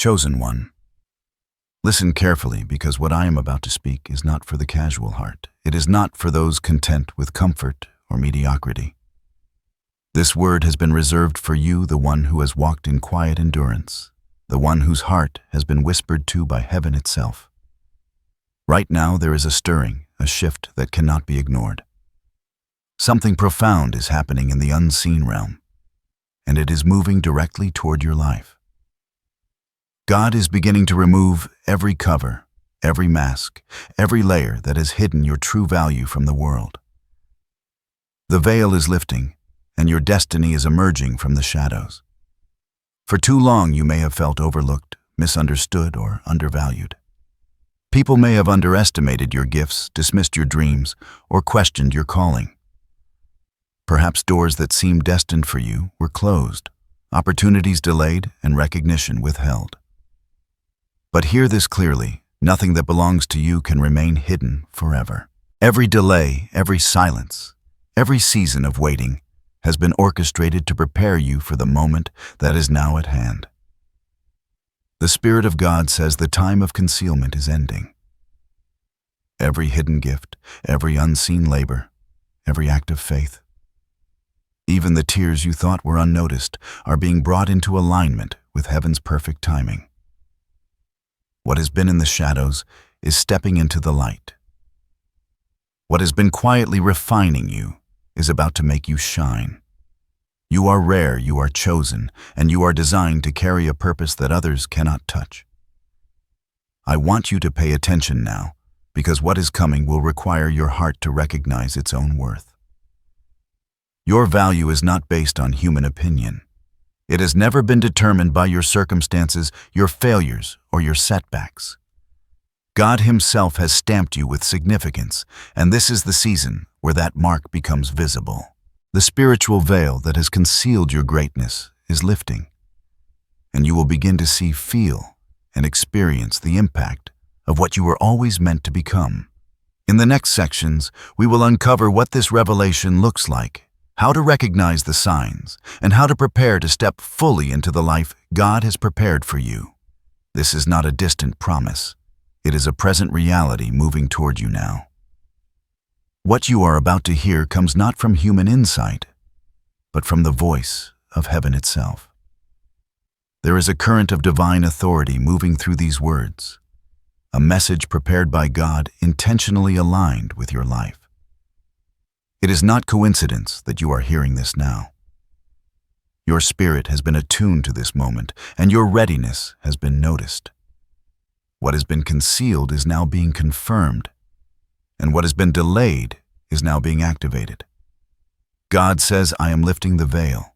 Chosen one. Listen carefully, because what I am about to speak is not for the casual heart. It is not for those content with comfort or mediocrity. This word has been reserved for you, the one who has walked in quiet endurance, the one whose heart has been whispered to by heaven itself. Right now there is a stirring, a shift that cannot be ignored. Something profound is happening in the unseen realm, and it is moving directly toward your life. God is beginning to remove every cover, every mask, every layer that has hidden your true value from the world. The veil is lifting, and your destiny is emerging from the shadows. For too long you may have felt overlooked, misunderstood, or undervalued. People may have underestimated your gifts, dismissed your dreams, or questioned your calling. Perhaps doors that seemed destined for you were closed, opportunities delayed, and recognition withheld. But hear this clearly: nothing that belongs to you can remain hidden forever. Every delay, every silence, every season of waiting has been orchestrated to prepare you for the moment that is now at hand. The Spirit of God says the time of concealment is ending. Every hidden gift, every unseen labor, every act of faith, even the tears you thought were unnoticed, are being brought into alignment with heaven's perfect timing. What has been in the shadows is stepping into the light. What has been quietly refining you is about to make you shine. You are rare, you are chosen, and you are designed to carry a purpose that others cannot touch. I want you to pay attention now, because what is coming will require your heart to recognize its own worth. Your value is not based on human opinion. It has never been determined by your circumstances, your failures, or your setbacks. God Himself has stamped you with significance, and this is the season where that mark becomes visible. The spiritual veil that has concealed your greatness is lifting, and you will begin to see, feel, and experience the impact of what you were always meant to become. In the next sections, we will uncover what this revelation looks like, how to recognize the signs, and how to prepare to step fully into the life God has prepared for you. This is not a distant promise. It is a present reality moving toward you now. What you are about to hear comes not from human insight, but from the voice of heaven itself. There is a current of divine authority moving through these words, a message prepared by God intentionally aligned with your life. It is not coincidence that you are hearing this now. Your spirit has been attuned to this moment, and your readiness has been noticed. What has been concealed is now being confirmed, and what has been delayed is now being activated. God says, I am lifting the veil.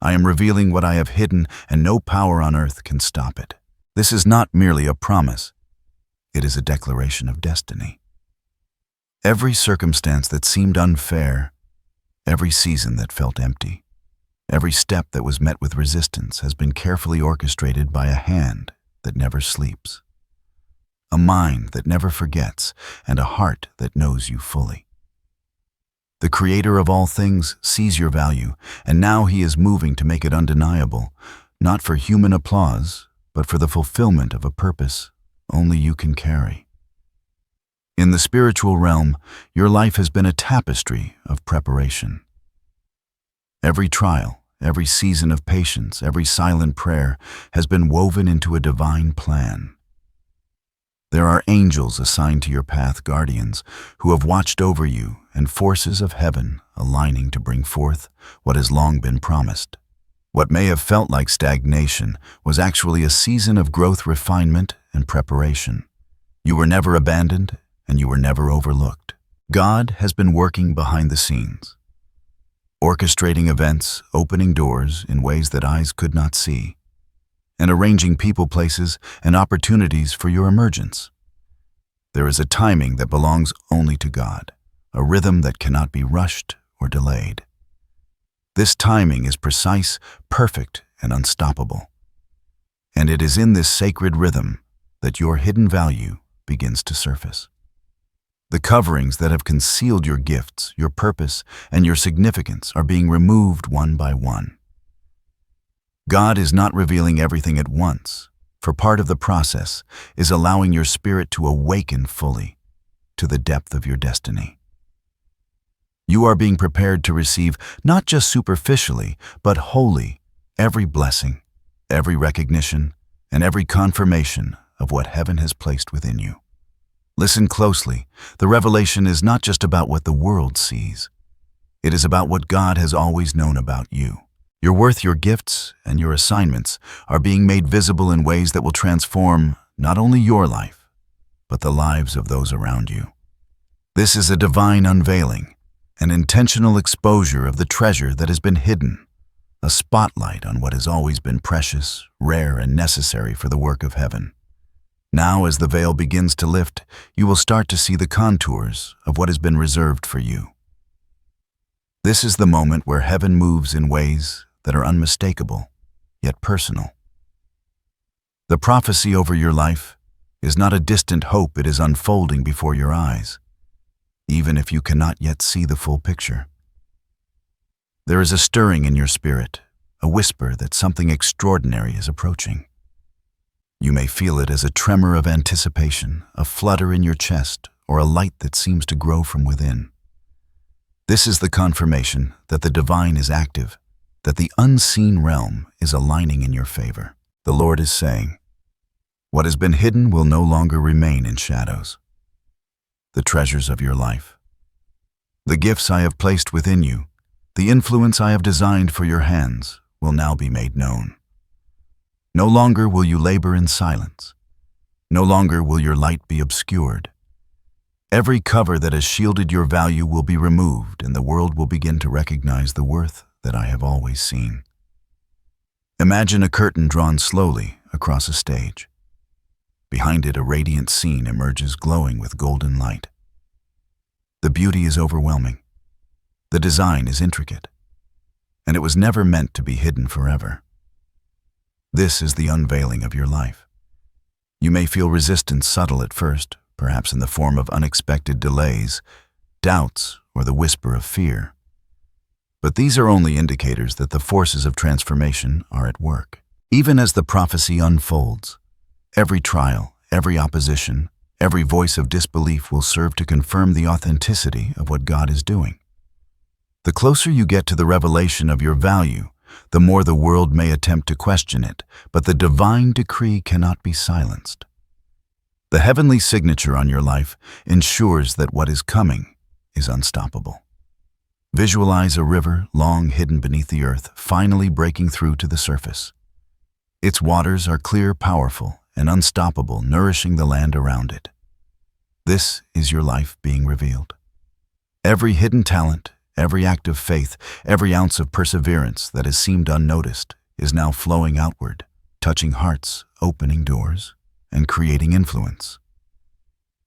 I am revealing what I have hidden, and no power on earth can stop it. This is not merely a promise. It is a declaration of destiny. Every circumstance that seemed unfair, every season that felt empty, every step that was met with resistance has been carefully orchestrated by a hand that never sleeps, a mind that never forgets, and a heart that knows you fully. The Creator of all things sees your value, and now He is moving to make it undeniable, not for human applause, but for the fulfillment of a purpose only you can carry. In the spiritual realm, your life has been a tapestry of preparation. Every trial, every season of patience, every silent prayer has been woven into a divine plan. There are angels assigned to your path, guardians, who have watched over you, and forces of heaven aligning to bring forth what has long been promised. What may have felt like stagnation was actually a season of growth, refinement, and preparation. You were never abandoned, and you were never overlooked. God has been working behind the scenes, orchestrating events, opening doors in ways that eyes could not see, and arranging people, places, and opportunities for your emergence. There is a timing that belongs only to God, a rhythm that cannot be rushed or delayed. This timing is precise, perfect, and unstoppable. And it is in this sacred rhythm that your hidden value begins to surface. The coverings that have concealed your gifts, your purpose, and your significance are being removed one by one. God is not revealing everything at once, for part of the process is allowing your spirit to awaken fully to the depth of your destiny. You are being prepared to receive not just superficially, but wholly every blessing, every recognition, and every confirmation of what heaven has placed within you. Listen closely. The revelation is not just about what the world sees. It is about what God has always known about you. Your worth, your gifts, and your assignments are being made visible in ways that will transform not only your life, but the lives of those around you. This is a divine unveiling, an intentional exposure of the treasure that has been hidden, a spotlight on what has always been precious, rare, and necessary for the work of heaven. Now, as the veil begins to lift, you will start to see the contours of what has been reserved for you. This is the moment where heaven moves in ways that are unmistakable, yet personal. The prophecy over your life is not a distant hope, it is unfolding before your eyes, even if you cannot yet see the full picture. There is a stirring in your spirit, a whisper that something extraordinary is approaching. You may feel it as a tremor of anticipation, a flutter in your chest, or a light that seems to grow from within. This is the confirmation that the divine is active, that the unseen realm is aligning in your favor. The Lord is saying, what has been hidden will no longer remain in shadows. The treasures of your life, the gifts I have placed within you, the influence I have designed for your hands will now be made known. No longer will you labor in silence. No longer will your light be obscured. Every cover that has shielded your value will be removed, and the world will begin to recognize the worth that I have always seen. Imagine a curtain drawn slowly across a stage. Behind it, a radiant scene emerges glowing with golden light. The beauty is overwhelming. The design is intricate, and it was never meant to be hidden forever. This is the unveiling of your life. You may feel resistance subtle at first, perhaps in the form of unexpected delays, doubts, or the whisper of fear. But these are only indicators that the forces of transformation are at work. Even as the prophecy unfolds, every trial, every opposition, every voice of disbelief will serve to confirm the authenticity of what God is doing. The closer you get to the revelation of your value, the more the world may attempt to question it, but the divine decree cannot be silenced. The heavenly signature on your life ensures that what is coming is unstoppable. Visualize a river long hidden beneath the earth, finally breaking through to the surface. Its waters are clear, powerful, and unstoppable, nourishing the land around it. This is your life being revealed. Every hidden talent, every act of faith, every ounce of perseverance that has seemed unnoticed is now flowing outward, touching hearts, opening doors, and creating influence.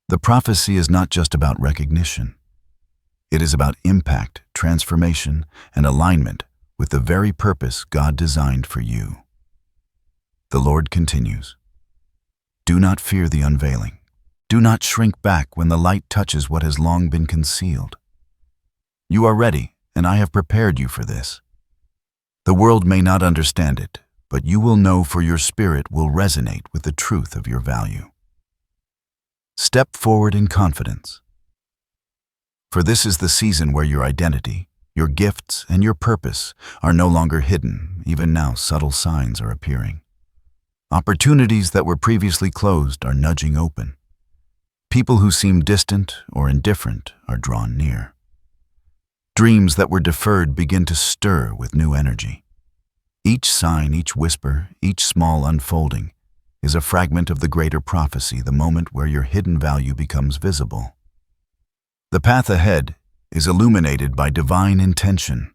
The prophecy is not just about recognition. It is about impact, transformation, and alignment with the very purpose God designed for you. The Lord continues, do not fear the unveiling. Do not shrink back when the light touches what has long been concealed. You are ready, and I have prepared you for this. The world may not understand it, but you will know, for your spirit will resonate with the truth of your value. Step forward in confidence. For this is the season where your identity, your gifts, and your purpose are no longer hidden. Even now, subtle signs are appearing. Opportunities that were previously closed are nudging open. People who seemed distant or indifferent are drawn near. Dreams that were deferred begin to stir with new energy. Each sign, each whisper, each small unfolding is a fragment of the greater prophecy, the moment where your hidden value becomes visible. The path ahead is illuminated by divine intention.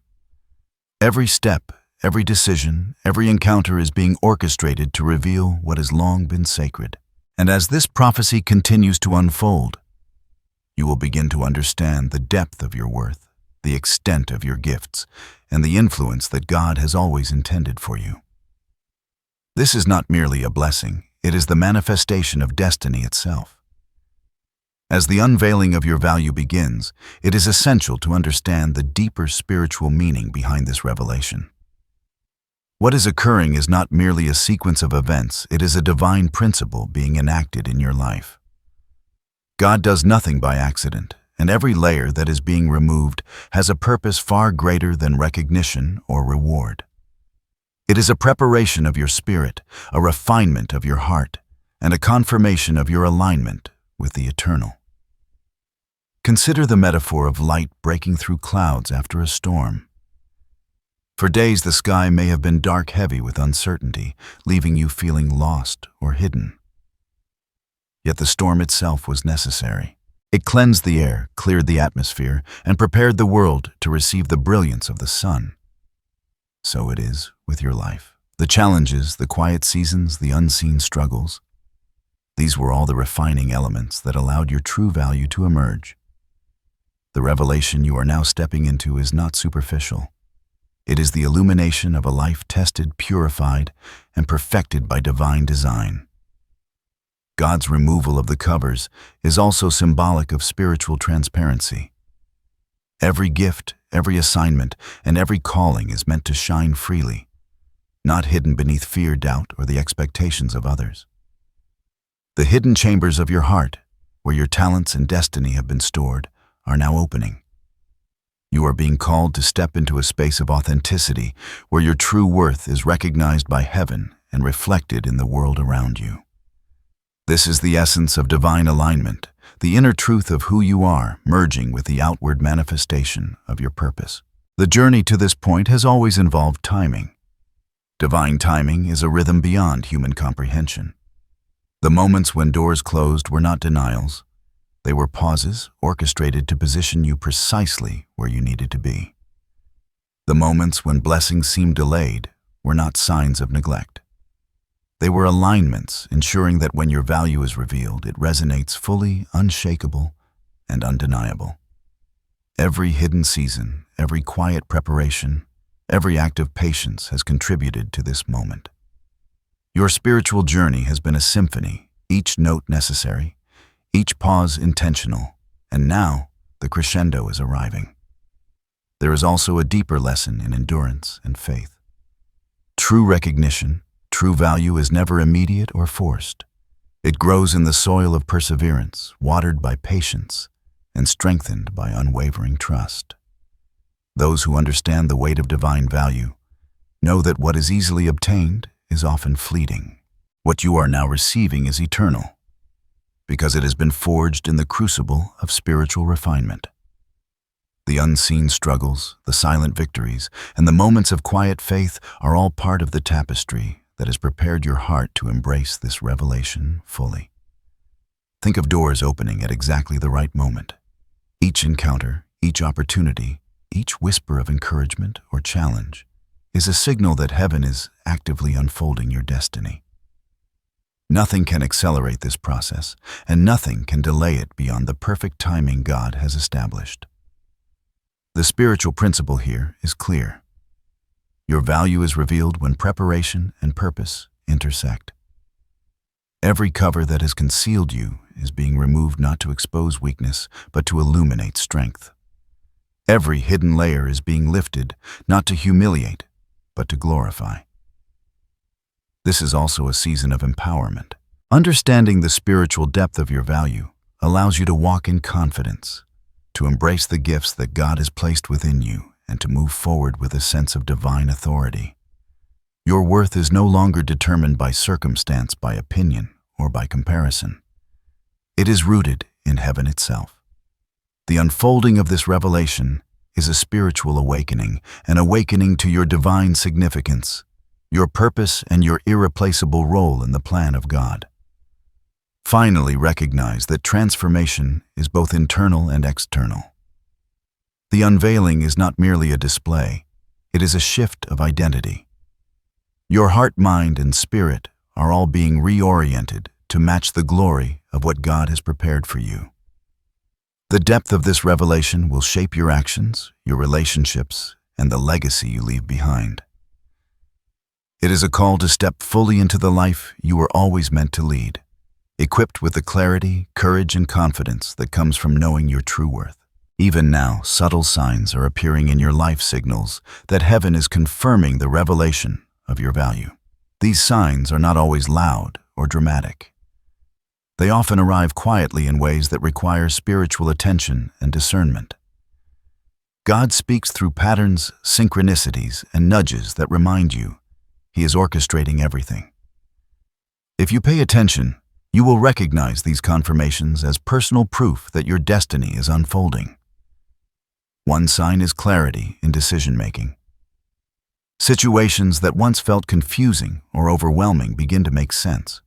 Every step, every decision, every encounter is being orchestrated to reveal what has long been sacred. And as this prophecy continues to unfold, you will begin to understand the depth of your worth, the extent of your gifts, and the influence that God has always intended for you. This is not merely a blessing, it is the manifestation of destiny itself. As the unveiling of your value begins, it is essential to understand the deeper spiritual meaning behind this revelation. What is occurring is not merely a sequence of events, it is a divine principle being enacted in your life. God does nothing by accident, and every layer that is being removed has a purpose far greater than recognition or reward. It is a preparation of your spirit, a refinement of your heart, and a confirmation of your alignment with the eternal. Consider the metaphor of light breaking through clouds after a storm. For days the sky may have been dark heavy with uncertainty, leaving you feeling lost or hidden. Yet the storm itself was necessary. It cleansed the air, cleared the atmosphere, and prepared the world to receive the brilliance of the sun. So it is with your life. The challenges, the quiet seasons, the unseen struggles, these were all the refining elements that allowed your true value to emerge. The revelation you are now stepping into is not superficial. It is the illumination of a life tested, purified, and perfected by divine design. God's removal of the covers is also symbolic of spiritual transparency. Every gift, every assignment, and every calling is meant to shine freely, not hidden beneath fear, doubt, or the expectations of others. The hidden chambers of your heart, where your talents and destiny have been stored, are now opening. You are being called to step into a space of authenticity where your true worth is recognized by heaven and reflected in the world around you. This is the essence of divine alignment, the inner truth of who you are merging with the outward manifestation of your purpose. The journey to this point has always involved timing. Divine timing is a rhythm beyond human comprehension. The moments when doors closed were not denials. They were pauses orchestrated to position you precisely where you needed to be. The moments when blessings seemed delayed were not signs of neglect. They were alignments ensuring that when your value is revealed, it resonates fully, unshakable, and undeniable. Every hidden season, every quiet preparation, every act of patience has contributed to this moment. Your spiritual journey has been a symphony, each note necessary, each pause intentional, and now the crescendo is arriving. There is also a deeper lesson in endurance and faith. True recognition, true value is never immediate or forced. It grows in the soil of perseverance, watered by patience, and strengthened by unwavering trust. Those who understand the weight of divine value know that what is easily obtained is often fleeting. What you are now receiving is eternal, because it has been forged in the crucible of spiritual refinement. The unseen struggles, the silent victories, and the moments of quiet faith are all part of the tapestry that has prepared your heart to embrace this revelation fully. Think of doors opening at exactly the right moment. Each encounter, each opportunity, each whisper of encouragement or challenge is a signal that heaven is actively unfolding your destiny. Nothing can accelerate this process, and nothing can delay it beyond the perfect timing God has established. The spiritual principle here is clear. Your value is revealed when preparation and purpose intersect. Every cover that has concealed you is being removed not to expose weakness, but to illuminate strength. Every hidden layer is being lifted, not to humiliate, but to glorify. This is also a season of empowerment. Understanding the spiritual depth of your value allows you to walk in confidence, to embrace the gifts that God has placed within you, and to move forward with a sense of divine authority. Your worth is no longer determined by circumstance, by opinion, or by comparison. It is rooted in heaven itself. The unfolding of this revelation is a spiritual awakening, an awakening to your divine significance, your purpose, and your irreplaceable role in the plan of God. Finally, recognize that transformation is both internal and external. The unveiling is not merely a display, it is a shift of identity. Your heart, mind, and spirit are all being reoriented to match the glory of what God has prepared for you. The depth of this revelation will shape your actions, your relationships, and the legacy you leave behind. It is a call to step fully into the life you were always meant to lead, equipped with the clarity, courage, and confidence that comes from knowing your true worth. Even now, subtle signs are appearing in your life signals that heaven is confirming the revelation of your value. These signs are not always loud or dramatic. They often arrive quietly in ways that require spiritual attention and discernment. God speaks through patterns, synchronicities, and nudges that remind you He is orchestrating everything. If you pay attention, you will recognize these confirmations as personal proof that your destiny is unfolding. One sign is clarity in decision-making. Situations that once felt confusing or overwhelming begin to make sense.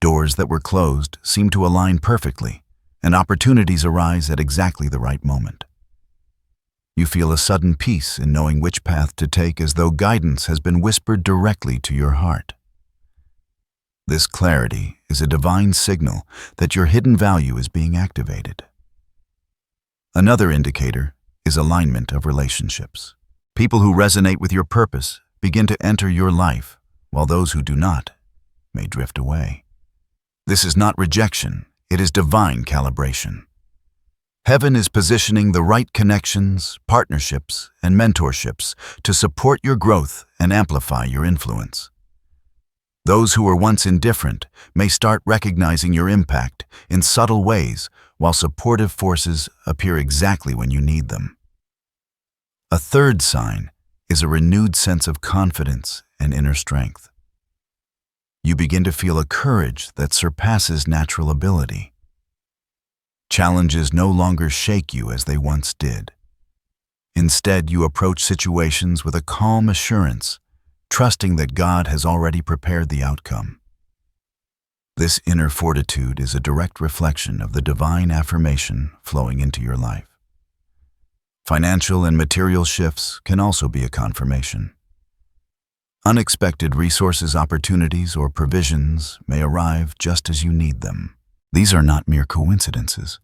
Doors that were closed seem to align perfectly, and opportunities arise at exactly the right moment. You feel a sudden peace in knowing which path to take, as though guidance has been whispered directly to your heart. This clarity is a divine signal that your hidden value is being activated. Another indicator is alignment of relationships. People who resonate with your purpose begin to enter your life, while those who do not may drift away. This is not rejection, it is divine calibration. Heaven is positioning the right connections, partnerships, and mentorships to support your growth and amplify your influence. Those who were once indifferent may start recognizing your impact in subtle ways, while supportive forces appear exactly when you need them. A third sign is a renewed sense of confidence and inner strength. You begin to feel a courage that surpasses natural ability. Challenges no longer shake you as they once did. Instead, you approach situations with a calm assurance, trusting that God has already prepared the outcome. This inner fortitude is a direct reflection of the divine affirmation flowing into your life. Financial and material shifts can also be a confirmation. Unexpected resources, opportunities, or provisions may arrive just as you need them. These are not mere coincidences.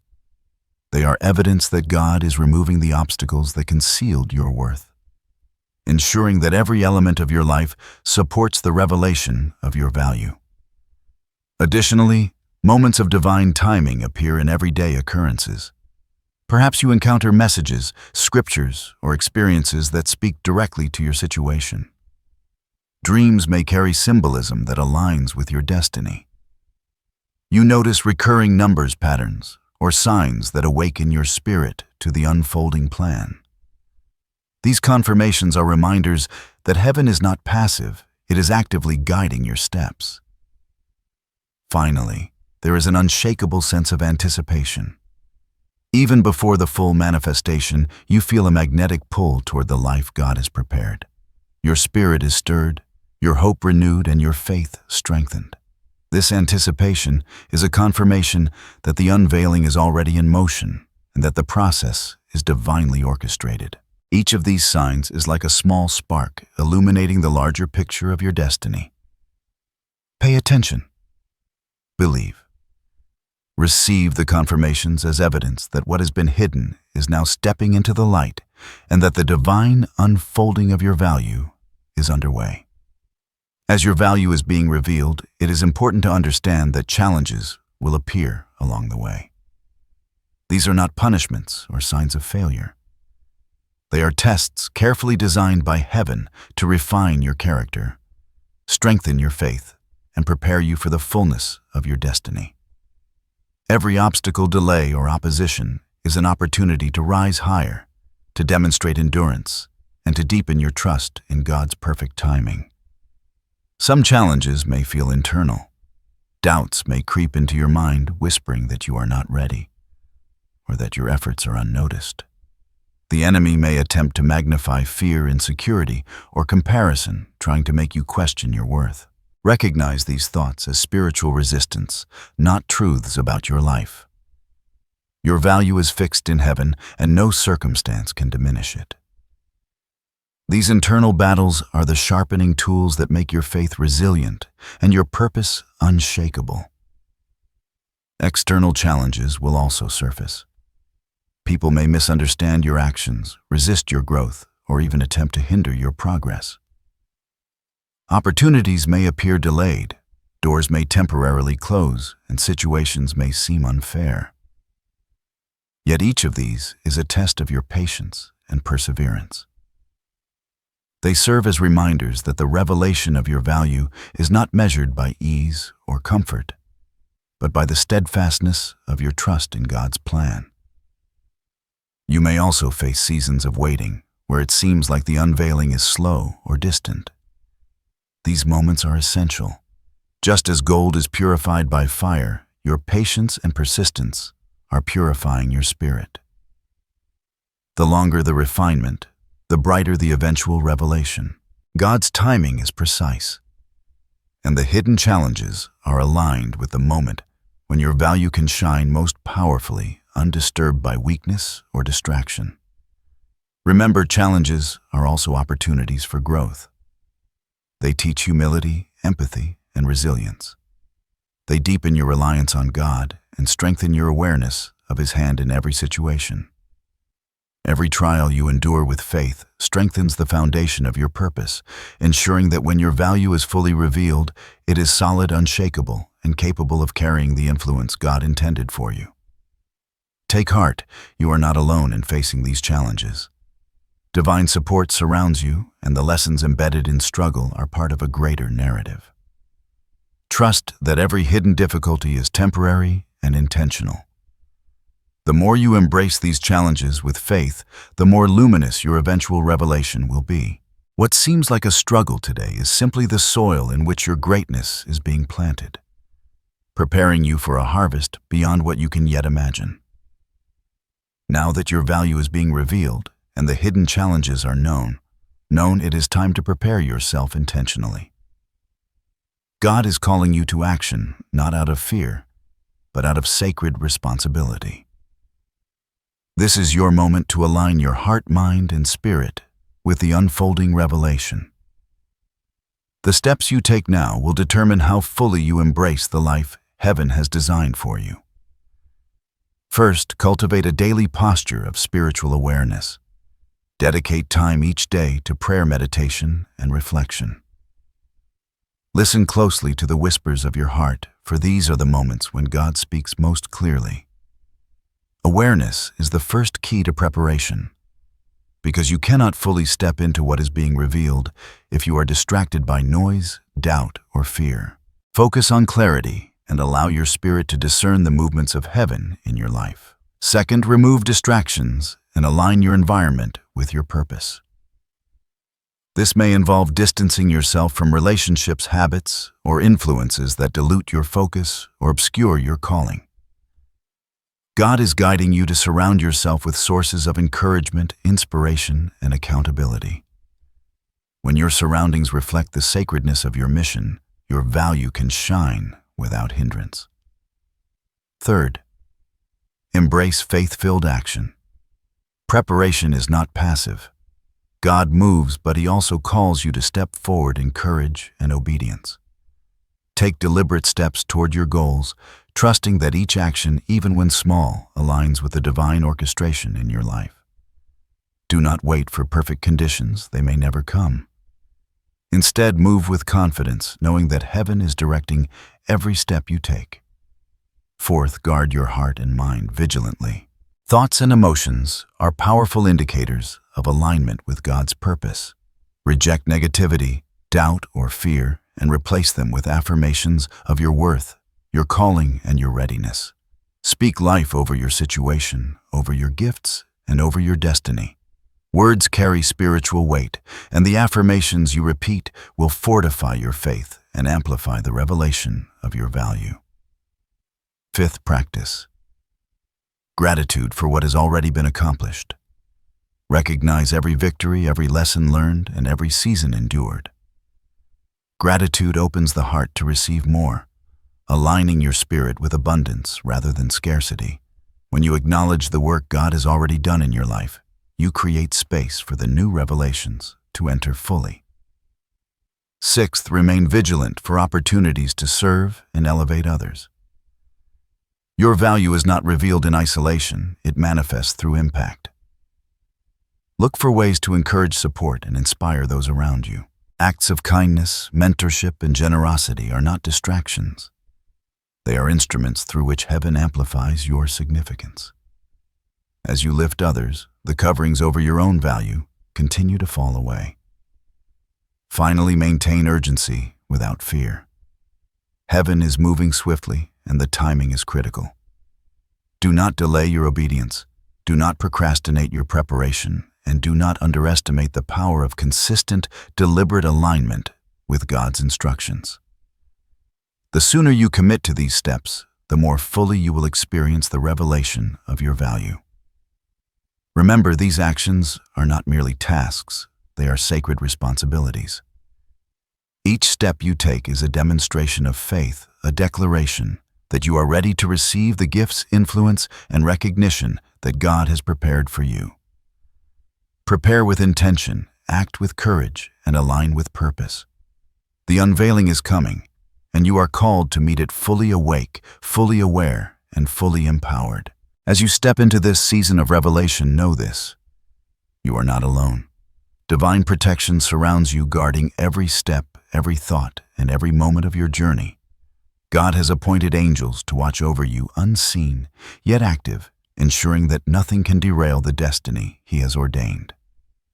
They are evidence that God is removing the obstacles that concealed your worth, ensuring that every element of your life supports the revelation of your value. Additionally, moments of divine timing appear in everyday occurrences. Perhaps you encounter messages, scriptures, or experiences that speak directly to your situation. Dreams may carry symbolism that aligns with your destiny. You notice recurring numbers patterns or signs that awaken your spirit to the unfolding plan. These confirmations are reminders that heaven is not passive, it is actively guiding your steps. Finally, there is an unshakable sense of anticipation. Even before the full manifestation, you feel a magnetic pull toward the life God has prepared. Your spirit is stirred, your hope renewed, and your faith strengthened. This anticipation is a confirmation that the unveiling is already in motion and that the process is divinely orchestrated. Each of these signs is like a small spark illuminating the larger picture of your destiny. Pay attention. Believe. Receive the confirmations as evidence that what has been hidden is now stepping into the light and that the divine unfolding of your value is underway. As your value is being revealed, it is important to understand that challenges will appear along the way. These are not punishments or signs of failure. They are tests carefully designed by heaven to refine your character, strengthen your faith, and prepare you for the fullness of your destiny. Every obstacle, delay, or opposition is an opportunity to rise higher, to demonstrate endurance, and to deepen your trust in God's perfect timing. Some challenges may feel internal. Doubts may creep into your mind, whispering that you are not ready, or that your efforts are unnoticed. The enemy may attempt to magnify fear, insecurity, or comparison, trying to make you question your worth. Recognize these thoughts as spiritual resistance, not truths about your life. Your value is fixed in heaven, and no circumstance can diminish it. These internal battles are the sharpening tools that make your faith resilient and your purpose unshakable. External challenges will also surface. People may misunderstand your actions, resist your growth, or even attempt to hinder your progress. Opportunities may appear delayed, doors may temporarily close, and situations may seem unfair. Yet each of these is a test of your patience and perseverance. They serve as reminders that the revelation of your value is not measured by ease or comfort, but by the steadfastness of your trust in God's plan. You may also face seasons of waiting, where it seems like the unveiling is slow or distant. These moments are essential. Just as gold is purified by fire, your patience and persistence are purifying your spirit. The longer the refinement, the brighter the eventual revelation. God's timing is precise, and the hidden challenges are aligned with the moment when your value can shine most powerfully, undisturbed by weakness or distraction. Remember, challenges are also opportunities for growth. They teach humility, empathy, and resilience. They deepen your reliance on God and strengthen your awareness of His hand in every situation. Every trial you endure with faith strengthens the foundation of your purpose, ensuring that when your value is fully revealed, it is solid, unshakable, and capable of carrying the influence God intended for you. Take heart, you are not alone in facing these challenges. Divine support surrounds you, and the lessons embedded in struggle are part of a greater narrative. Trust that every hidden difficulty is temporary and intentional. The more you embrace these challenges with faith, the more luminous your eventual revelation will be. What seems like a struggle today is simply the soil in which your greatness is being planted, preparing you for a harvest beyond what you can yet imagine. Now that your value is being revealed and the hidden challenges are known, it is time to prepare yourself intentionally. God is calling you to action, not out of fear, but out of sacred responsibility. This is your moment to align your heart, mind, and spirit with the unfolding revelation. The steps you take now will determine how fully you embrace the life heaven has designed for you. First, cultivate a daily posture of spiritual awareness. Dedicate time each day to prayer, meditation, and reflection. Listen closely to the whispers of your heart, for these are the moments when God speaks most clearly. Awareness is the first key to preparation, because you cannot fully step into what is being revealed if you are distracted by noise, doubt, or fear. Focus on clarity and allow your spirit to discern the movements of heaven in your life. Second, remove distractions and align your environment with your purpose. This may involve distancing yourself from relationships, habits, or influences that dilute your focus or obscure your calling. God is guiding you to surround yourself with sources of encouragement, inspiration, and accountability. When your surroundings reflect the sacredness of your mission, your value can shine without hindrance. Third, embrace faith-filled action. Preparation is not passive. God moves, but He also calls you to step forward in courage and obedience. Take deliberate steps toward your goals, trusting that each action, even when small, aligns with the divine orchestration in your life. Do not wait for perfect conditions, they may never come. Instead, move with confidence, knowing that heaven is directing every step you take. Fourth, guard your heart and mind vigilantly. Thoughts and emotions are powerful indicators of alignment with God's purpose. Reject negativity, doubt, or fear, and replace them with affirmations of your worth, your calling, and your readiness. Speak life over your situation, over your gifts, and over your destiny. Words carry spiritual weight, and the affirmations you repeat will fortify your faith and amplify the revelation of your value. Fifth, practice gratitude for what has already been accomplished. Recognize every victory, every lesson learned, and every season endured. Gratitude opens the heart to receive more, aligning your spirit with abundance rather than scarcity. When you acknowledge the work God has already done in your life, you create space for the new revelations to enter fully. Sixth, remain vigilant for opportunities to serve and elevate others. Your value is not revealed in isolation, it manifests through impact. Look for ways to encourage, support, and inspire those around you. Acts of kindness, mentorship, and generosity are not distractions. They are instruments through which heaven amplifies your significance. As you lift others, the coverings over your own value continue to fall away. Finally, maintain urgency without fear. Heaven is moving swiftly, and the timing is critical. Do not delay your obedience. Do not procrastinate your preparation, and do not underestimate the power of consistent, deliberate alignment with God's instructions. The sooner you commit to these steps, the more fully you will experience the revelation of your value. Remember, these actions are not merely tasks, they are sacred responsibilities. Each step you take is a demonstration of faith, a declaration that you are ready to receive the gifts, influence, and recognition that God has prepared for you. Prepare with intention, act with courage, and align with purpose. The unveiling is coming, and you are called to meet it fully awake, fully aware, and fully empowered. As you step into this season of revelation, know this: you are not alone. Divine protection surrounds you, guarding every step, every thought, and every moment of your journey. God has appointed angels to watch over you, unseen, yet active, ensuring that nothing can derail the destiny He has ordained.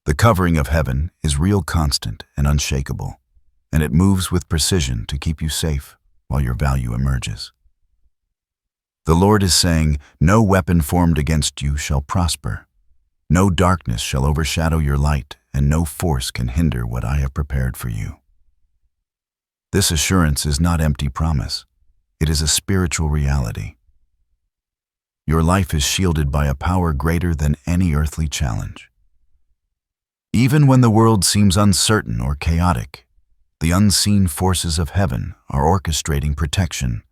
The covering of heaven is real, constant, and unshakable, and it moves with precision to keep you safe while your value emerges. The Lord is saying, "No weapon formed against you shall prosper. No darkness shall overshadow your light, and no force can hinder what I have prepared for you." This assurance is not empty promise. It is a spiritual reality. Your life is shielded by a power greater than any earthly challenge. Even when the world seems uncertain or chaotic, the unseen forces of heaven are orchestrating protection,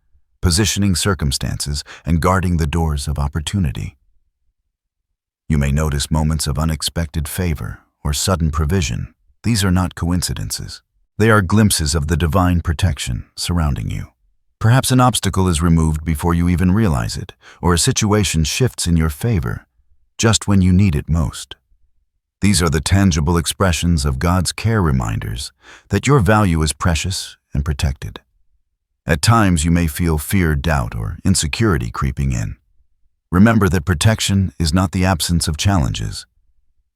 positioning circumstances, and guarding the doors of opportunity. You may notice moments of unexpected favor or sudden provision. These are not coincidences. They are glimpses of the divine protection surrounding you. Perhaps an obstacle is removed before you even realize it, or a situation shifts in your favor just when you need it most. These are the tangible expressions of God's care, reminders that your value is precious and protected. At times you may feel fear, doubt, or insecurity creeping in. Remember that protection is not the absence of challenges.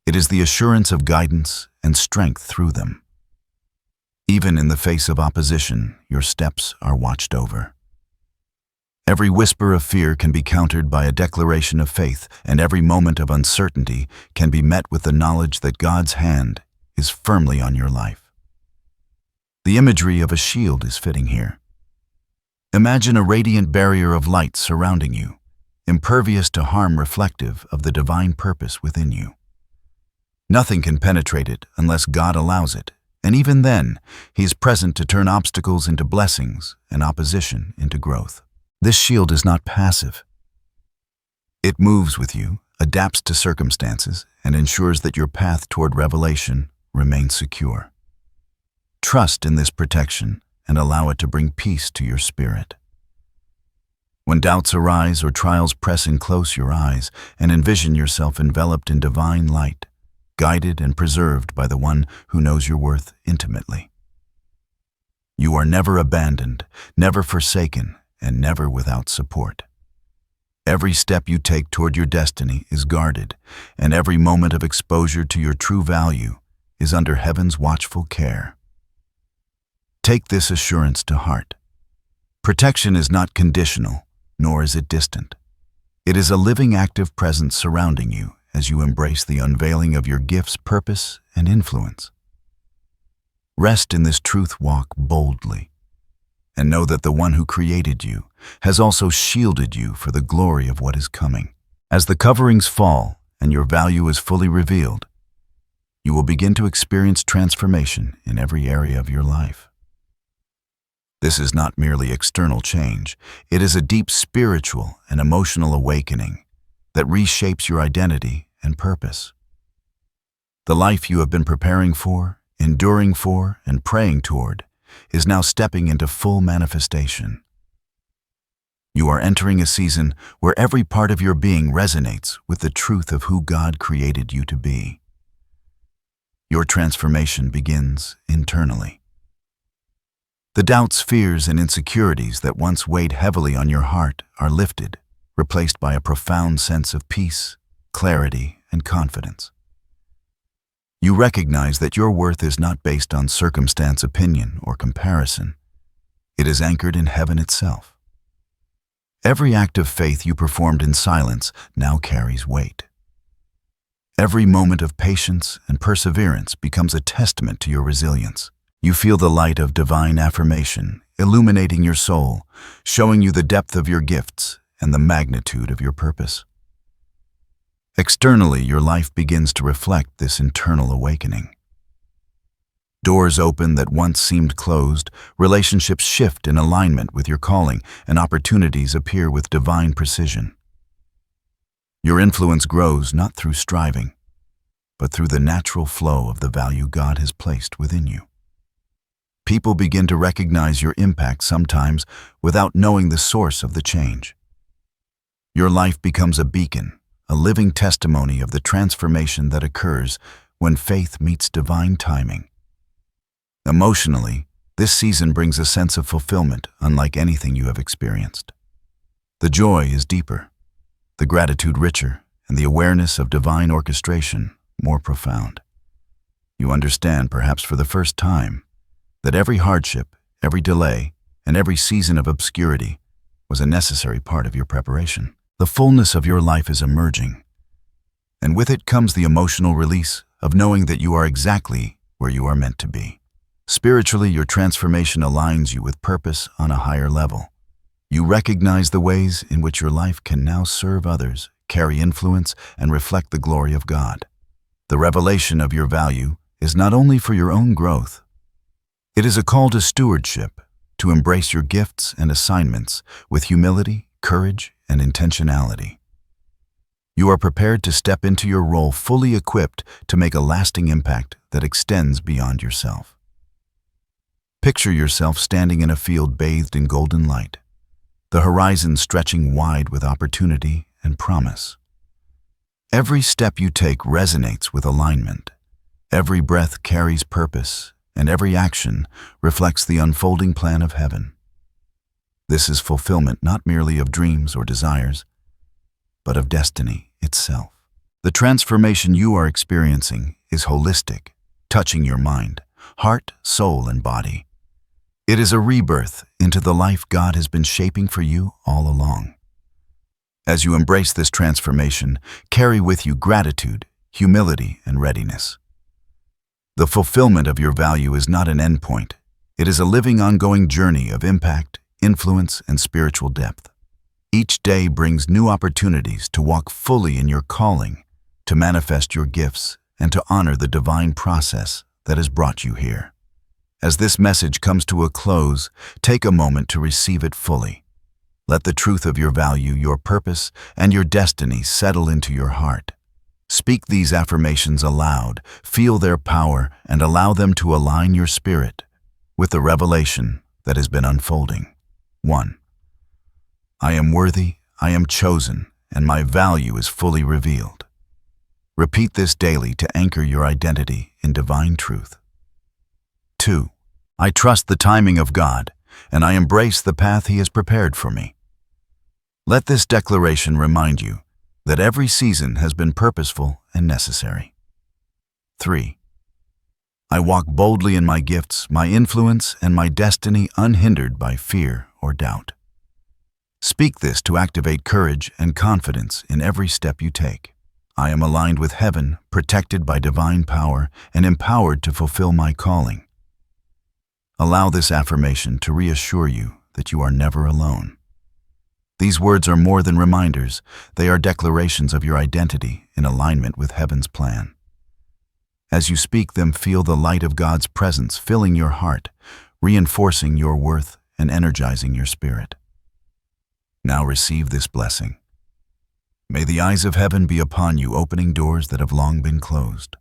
It is the assurance of guidance and strength through them. Even in the face of opposition, your steps are watched over. Every whisper of fear can be countered by a declaration of faith, and every moment of uncertainty can be met with the knowledge that God's hand is firmly on your life. The imagery of a shield is fitting here. Imagine a radiant barrier of light surrounding you, impervious to harm, reflective of the divine purpose within you. Nothing can penetrate it unless God allows it, and even then, He is present to turn obstacles into blessings and opposition into growth. This shield is not passive. It moves with you, adapts to circumstances, and ensures that your path toward revelation remains secure. Trust in this protection and allow it to bring peace to your spirit. When doubts arise or trials press in, close your eyes and envision yourself enveloped in divine light, guided and preserved by the one who knows your worth intimately. You are never abandoned, never forsaken, and never without support. Every step you take toward your destiny is guarded, and every moment of exposure to your true value is under heaven's watchful care. Take this assurance to heart. Protection is not conditional, nor is it distant. It is a living, active presence surrounding you as you embrace the unveiling of your gifts, purpose, and influence. Rest in this truth, walk boldly, and know that the one who created you has also shielded you for the glory of what is coming. As the coverings fall and your value is fully revealed, you will begin to experience transformation in every area of your life. This is not merely external change, it is a deep spiritual and emotional awakening that reshapes your identity and purpose. The life you have been preparing for, enduring for, and praying toward is now stepping into full manifestation. You are entering a season where every part of your being resonates with the truth of who God created you to be. Your transformation begins internally. The doubts, fears, and insecurities that once weighed heavily on your heart are lifted, replaced by a profound sense of peace, clarity, and confidence. You recognize that your worth is not based on circumstance, opinion, or comparison. It is anchored in heaven itself. Every act of faith you performed in silence now carries weight. Every moment of patience and perseverance becomes a testament to your resilience. You feel the light of divine affirmation illuminating your soul, showing you the depth of your gifts and the magnitude of your purpose. Externally, your life begins to reflect this internal awakening. Doors open that once seemed closed, relationships shift in alignment with your calling, and opportunities appear with divine precision. Your influence grows not through striving, but through the natural flow of the value God has placed within you. People begin to recognize your impact sometimes without knowing the source of the change. Your life becomes a beacon, a living testimony of the transformation that occurs when faith meets divine timing. Emotionally, this season brings a sense of fulfillment unlike anything you have experienced. The joy is deeper, the gratitude richer, and the awareness of divine orchestration more profound. You understand, perhaps for the first time, that every hardship, every delay, and every season of obscurity was a necessary part of your preparation. The fullness of your life is emerging, and with it comes the emotional release of knowing that you are exactly where you are meant to be. Spiritually, your transformation aligns you with purpose on a higher level. You recognize the ways in which your life can now serve others, carry influence, and reflect the glory of God. The revelation of your value is not only for your own growth. It is a call to stewardship, to embrace your gifts and assignments with humility, courage, and intentionality. You are prepared to step into your role fully equipped to make a lasting impact that extends beyond yourself. Picture yourself standing in a field bathed in golden light, the horizon stretching wide with opportunity and promise. Every step you take resonates with alignment. Every breath carries purpose, and every action reflects the unfolding plan of heaven. This is fulfillment not merely of dreams or desires, but of destiny itself. The transformation you are experiencing is holistic, touching your mind, heart, soul, and body. It is a rebirth into the life God has been shaping for you all along. As you embrace this transformation, carry with you gratitude, humility, and readiness. The fulfillment of your value is not an endpoint. It is a living, ongoing journey of impact, influence, and spiritual depth. Each day brings new opportunities to walk fully in your calling, to manifest your gifts, and to honor the divine process that has brought you here. As this message comes to a close, take a moment to receive it fully. Let the truth of your value, your purpose, and your destiny settle into your heart. Speak these affirmations aloud, feel their power, and allow them to align your spirit with the revelation that has been unfolding. 1. I am worthy, I am chosen, and my value is fully revealed. Repeat this daily to anchor your identity in divine truth. 2. I trust the timing of God, and I embrace the path He has prepared for me. Let this declaration remind you that every season has been purposeful and necessary. 3. I walk boldly in my gifts, my influence, and my destiny unhindered by fear or doubt. Speak this to activate courage and confidence in every step you take. I am aligned with heaven, protected by divine power, and empowered to fulfill my calling. Allow this affirmation to reassure you that you are never alone. These words are more than reminders. They are declarations of your identity in alignment with heaven's plan. As you speak them, feel the light of God's presence filling your heart, reinforcing your worth and energizing your spirit. Now receive this blessing. May the eyes of heaven be upon you, opening doors that have long been closed.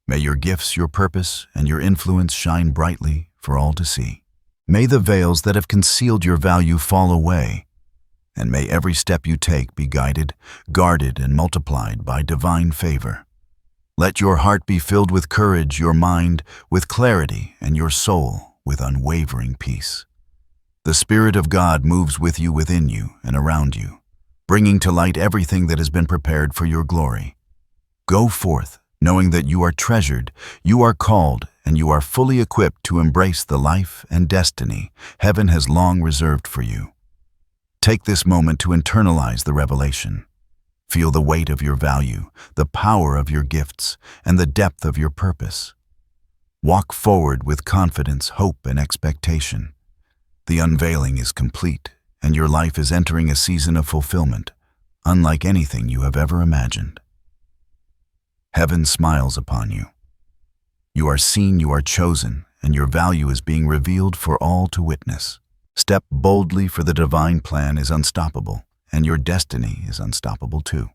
May your gifts, your purpose, and your influence shine brightly for all to see. May the veils that have concealed your value fall away, and may every step you take be guided, guarded, and multiplied by divine favor. Let your heart be filled with courage, your mind with clarity, and your soul with unwavering peace. The Spirit of God moves with you, within you, and around you, bringing to light everything that has been prepared for your glory. Go forth, knowing that you are treasured, you are called, and you are fully equipped to embrace the life and destiny heaven has long reserved for you. Take this moment to internalize the revelation. Feel the weight of your value, the power of your gifts, and the depth of your purpose. Walk forward with confidence, hope, and expectation. The unveiling is complete, and your life is entering a season of fulfillment, unlike anything you have ever imagined. Heaven smiles upon you. You are seen, you are chosen, and your value is being revealed for all to witness. Step boldly, for the divine plan is unstoppable, and your destiny is unstoppable too.